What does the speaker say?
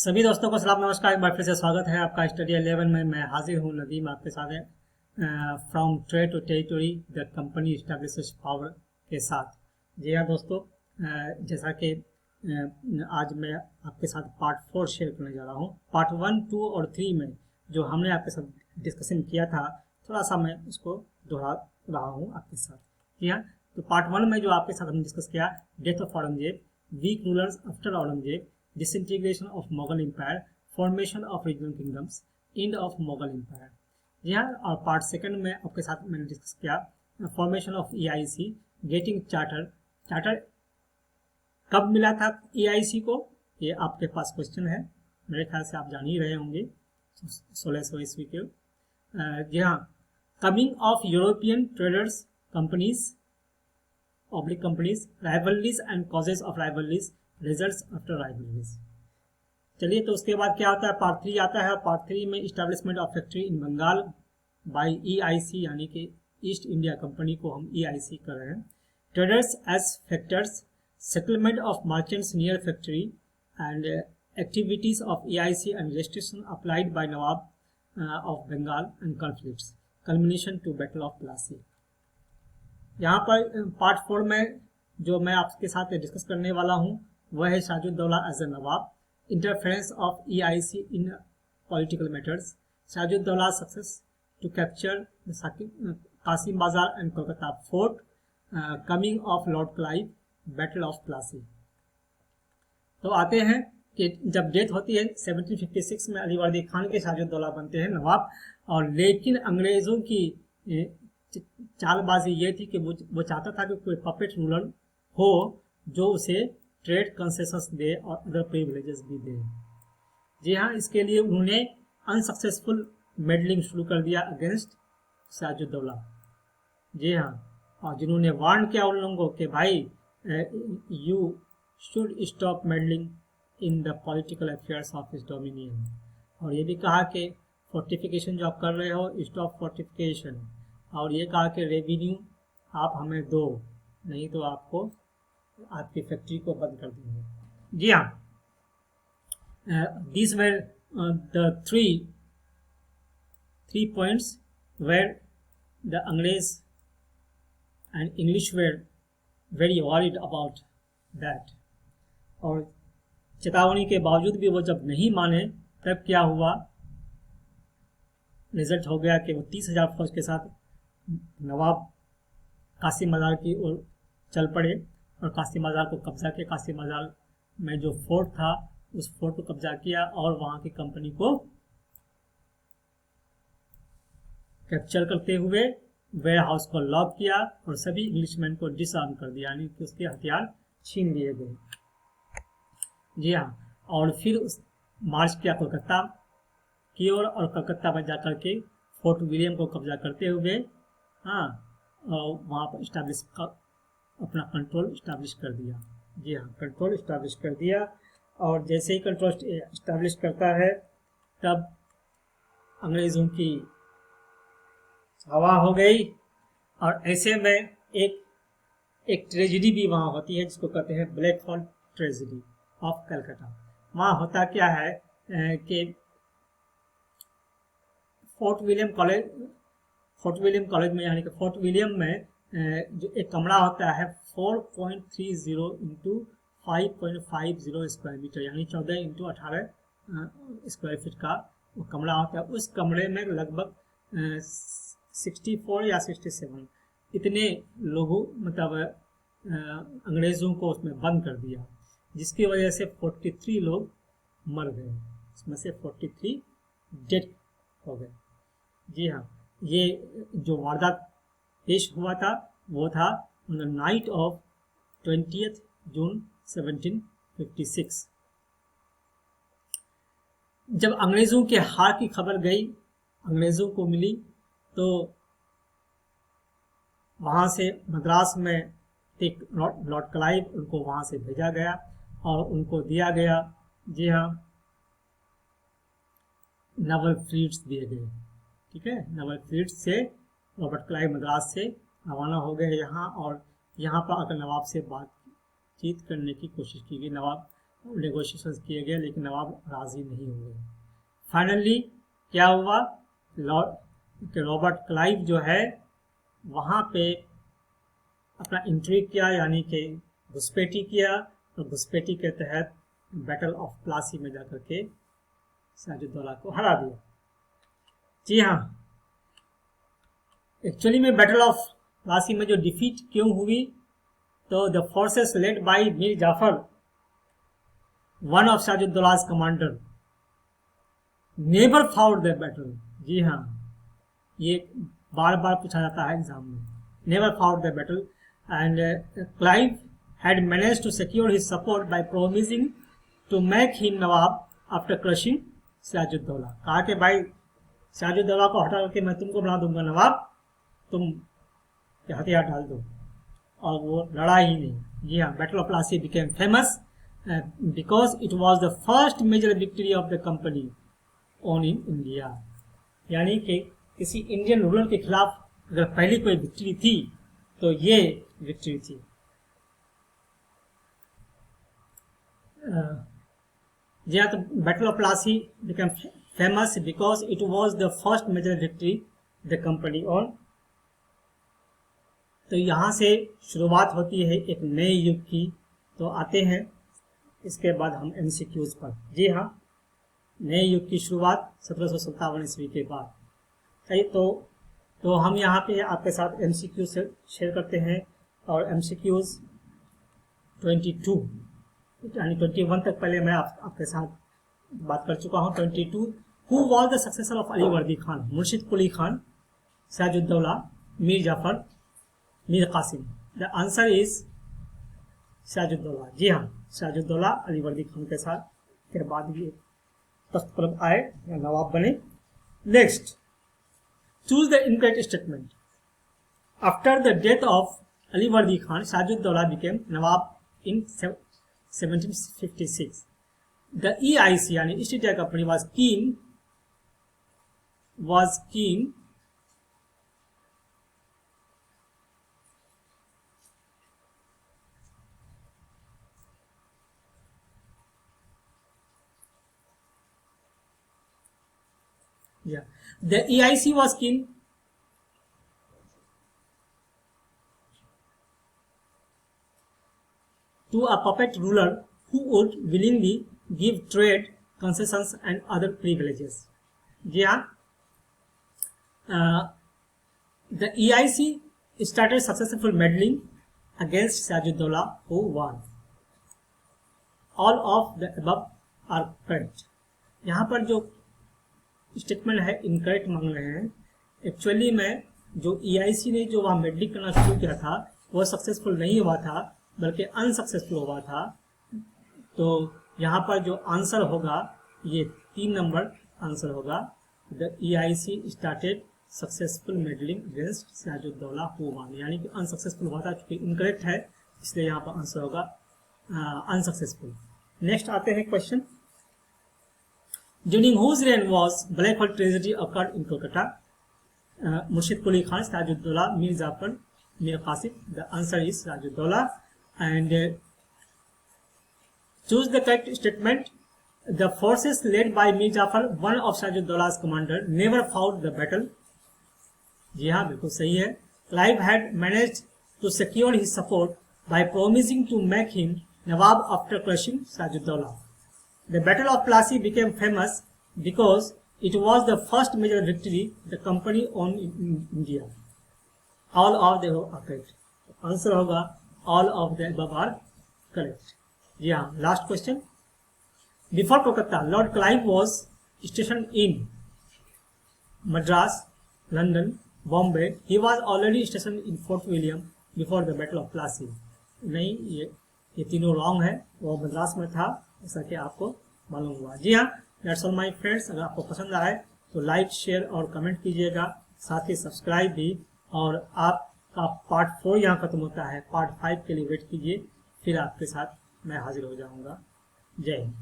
सभी दोस्तों को सलाम नमस्कार। एक बार फिर से स्वागत है आपका स्टडी 11 में। मैं हाजिर हूँ नदीम आपके साथ है from trade to territory the company establishes power के साथ। जी हाँ दोस्तों, जैसा कि आज मैं आपके साथ पार्ट 4 शेयर करने जा रहा हूँ। पार्ट 1, 2 और 3 में जो हमने आपके साथ डिस्कशन किया था, थोड़ा सा मैं उसको दोहरा रहा हूँ आपके साथ। जी हाँ, तो पार्ट 1 में जो आपके साथ हमने डिस्कस किया, death of Aurangzeb, weak rulers after Aurangzeb, disintegration of Mughal Empire, formation of regional kingdoms, end of Mughal Empire। जी हाँ, और पार्ट सेकंड में आपके साथ मैंने डिस्कस किया formation of EIC, getting charter. Charter कब मिला था EIC को, ये आपके पास क्वेश्चन है। मेरे ख्याल से आप जान ही रहे होंगे, 1600 ईस्वी के। जी हाँ, coming of European traders companies oblique companies, rivalries and causes of rivalries, results after rivalries. चलिए, तो उसके बाद क्या आता है, पार्ट 3 आता है। पार्ट 3 में establishment of factory in Bengal by EIC, यानी कि ईस्ट इंडिया कंपनी को हम EIC कर रहे हैं। Traders as factors, settlement of merchants near factory and activities of EIC and restriction applied by Nawab of Bengal and conflicts, culmination to battle of Plassey. यहाँ पर part 4 में जो मैं आपके साथ डिस्कस करने वाला हूँ वह है Sirajuddaula as a nawab, interference of EIC in political matters, Sirajuddaula success to capture Kasim Bazar and Kolkata fort, coming of Lord Clive, battle of Plassey. तो आते हैं कि जब डेथ होती है 1756 में, अली वर्दी खान के सिराजुद्दौला बनते हैं नवाब। और लेकिन अंग्रेज़ों की चालबाजी ये थी कि वो चाहता था कि कोई पपेट रूलर हो जो उसे ट्रेड कंसेशंस दे और अदर प्रिविलेजेस भी दे। जी हाँ, इसके लिए उन्होंने अनसक्सेसफुल मेडलिंग शुरू कर दिया अगेंस्ट सिराजुद्दौला। जी हाँ, और जिन्होंने वार्न किया उन लोगों को कि भाई you should stop meddling in the political affairs of his dominion. और ये भी कहा कि फोर्टिफिकेशन जो आप कर रहे हो, स्टॉप फोर्टिफिकेशन। और ये कहा कि रेवेन्यू आप हमें दो, नहीं तो आपको आपकी फैक्ट्री को बंद कर देंगे। जी हाँ, these were the three points where the Angrez and English were very worried about that। और चेतावनी के बावजूद भी वो जब नहीं माने, तब क्या हुआ, रिजल्ट हो गया कि वो 30,000 फौज के साथ नवाब कासिम बाजार की ओर चल पड़े और कासिम बाजार को कब्जा किया। कासिम बाजार में जो फोर्ट था उस फोर्ट को कब्जा किया और वहां की कंपनी को कैप्चर करते हुए वेयर हाउस को लॉक किया और सभी इंग्लिशमैन को डिसआर्म कर दिया, यानी कि उसके हथियार छीन लिए गए। जी हाँ, और फिर मार्च किया कोलकाता की ओर और कलकत्ता में जाकर के फोर्ट विलियम को कब्जा करते हुए हाँ, और वहाँ पर अपना कंट्रोल इस्टेब्लिश कर दिया। जी हाँ, कंट्रोल इस्टेब्लिश कर दिया। और जैसे ही कंट्रोल इस्टेब्लिश करता है तब अंग्रेज़ों की हवा हो गई। और ऐसे में एक ट्रेजिडी भी वहाँ होती है जिसको कहते हैं black hole tragedy of Calcutta. वहाँ होता क्या है कि फोर्ट विलियम कॉलेज में, यानी कि फोर्ट विलियम में जो एक कमरा होता है 4.30 इंटू 5.50 स्क्वायर मीटर, यानी 14 इंटू 18 स्क्वायर फीट का वो कमरा होता है। उस कमरे में लगभग 64 या 67 इतने लोगों मतलब अंग्रेज़ों को उसमें बंद कर दिया, जिसकी वजह से 43 लोग मर गए, इसमें से 43 डेड हो गए। जी हाँ, ये जो वारदात पेश हुआ था वो था ऑन द नाइट ऑफ 20 जून 1756। जब अंग्रेज़ों के हार की खबर गई, अंग्रेज़ों को मिली, तो वहाँ से मद्रास में एक लॉर्ड क्लाइव, उनको वहाँ से भेजा गया और उनको दिया गया, जी हाँ, नवल फ्लीट्स दिए गए। ठीक है, नवल फ्लीट्स से रॉबर्ट क्लाइव मद्रास से रवाना हो गए यहाँ, और यहाँ पर आकर नवाब से बातचीत करने की कोशिश की गई। नवाब नेगोशिएशन किए गए, लेकिन नवाब राजी नहीं हुए। फाइनली क्या हुआ, रॉबर्ट क्लाइव जो है वहाँ पे अपना इंट्रिग किया, यानी कि घुसपैठी किया, और घुसपैठी के तहत बैटल ऑफ प्लासी में जाकर के सिराजुद्दौला को हरा दिया। जी हाँ, एक्चुअली में बैटल ऑफ प्लासी में जो डिफीट क्यों हुई, तो the forces led by Mir Jafar, one of Sirajuddaula's commander, never fought the battle. जी हाँ, ये बार बार पूछा जाता है एग्जाम में, never fought the battle, and Clive had manage to secure his support by promising to make him nawab after crushing Sirajuddaula. कहा कि भाई सिराजुद्दौला को हटा करके मैं तुमको बना दूंगा नवाब, तुम हथियार डाल दो, और वो लड़ा ही नहीं। जी हाँ, battle of Plassey became famous because it was the first major victory of the company on in India. यानी कि किसी इंडियन रूलर के खिलाफ अगर पहली कोई विक्ट्री थी तो ये विक्ट्री थी। जी हाँ, तो battle of Plassey became famous because it was the first major victory the company on. तो यहाँ से शुरुआत होती है एक नए युग की। तो आते हैं इसके बाद हम एमसीक्यूज पर। जी हाँ, नए युग की शुरुआत 1757 ईस्वी के बाद। सही, तो हम यहाँ पे आपके साथ एमसीक्यू से शेयर करते हैं, और एमसीक्यूज 22 यानी 21 तक पहले मैं आपके साथ बात कर चुका हूँ। 22, who was the successor of Ali Vardi Khan, Murshid Quli Khan, Sirajuddaula, Mir Jafar, Mir Kasim. The answer is Sirajuddaula. जी हाँ, सिराजुद्दौला अली वर्दी खान के साथ फिर बाद ये तख्त पर आए या नवाब बने। Next, choose the incorrect statement. After the death of Ali Vardi Khan, Sirajuddaula became nawab in 1756. The EIC यानी East India company was keen the EIC was keen to a puppet ruler who would willingly give trade concessions and other privileges. Yeah, the EIC started successful meddling against Sirajuddaulah, who won. All of the above are correct. यहाँ पर जो statement है incorrect मांग रहे हैं। Actually में जो EIC ने जो वहाँ मेडलिंग करना शुरू किया था वो सक्सेसफुल नहीं हुआ था, बल्कि अनसक्सेसफुल हुआ था। तो यहाँ पर जो आंसर होगा ये 3 नंबर आंसर होगा। The EIC started successful meddling against Sirajuddaula who won, यानी कि अनसक्सेसफुल हुआ था, क्योंकि इनकरेक्ट है इसलिए यहाँ पर आंसर होगा अनसक्सेसफुल। नेक्स्ट आते हैं question, during whose reign was black hole tragedy occurred in Kolkata. Murshid Quli Khan, Sirajuddaula, Mir Jafar, Mir Kasim. The answer is Sirajuddaula. And choose the correct statement. The forces led by Mir Jafar, one of Sirajuddaullah's commander, never fought the battle. जी हाँ, बिल्कुल सही है। Clive had managed to secure his support by promising to make him Nawab after crushing Sirajuddaulah. The Battle of Plassey became famous because it was the first major victory the company won in India. All of them are correct. Answer होगा all of the above are correct. जी हाँ, last question. Before Kolkata, Lord Clive was stationed in Madras, London, Bombay. He was already stationed in Fort William before the Battle of Plassey. नहीं, ये तीनों wrong है, वो मद्रास में था, ऐसा कि आपको मालूम हुआ। जी हाँ, that's all my friends. अगर आपको पसंद आए तो लाइक, शेयर और कमेंट कीजिएगा, साथ ही सब्सक्राइब भी। और आपका पार्ट 4 यहाँ खत्म होता है, पार्ट 5 के लिए वेट कीजिए, फिर आपके साथ मैं हाजिर हो जाऊंगा। जय हिंद।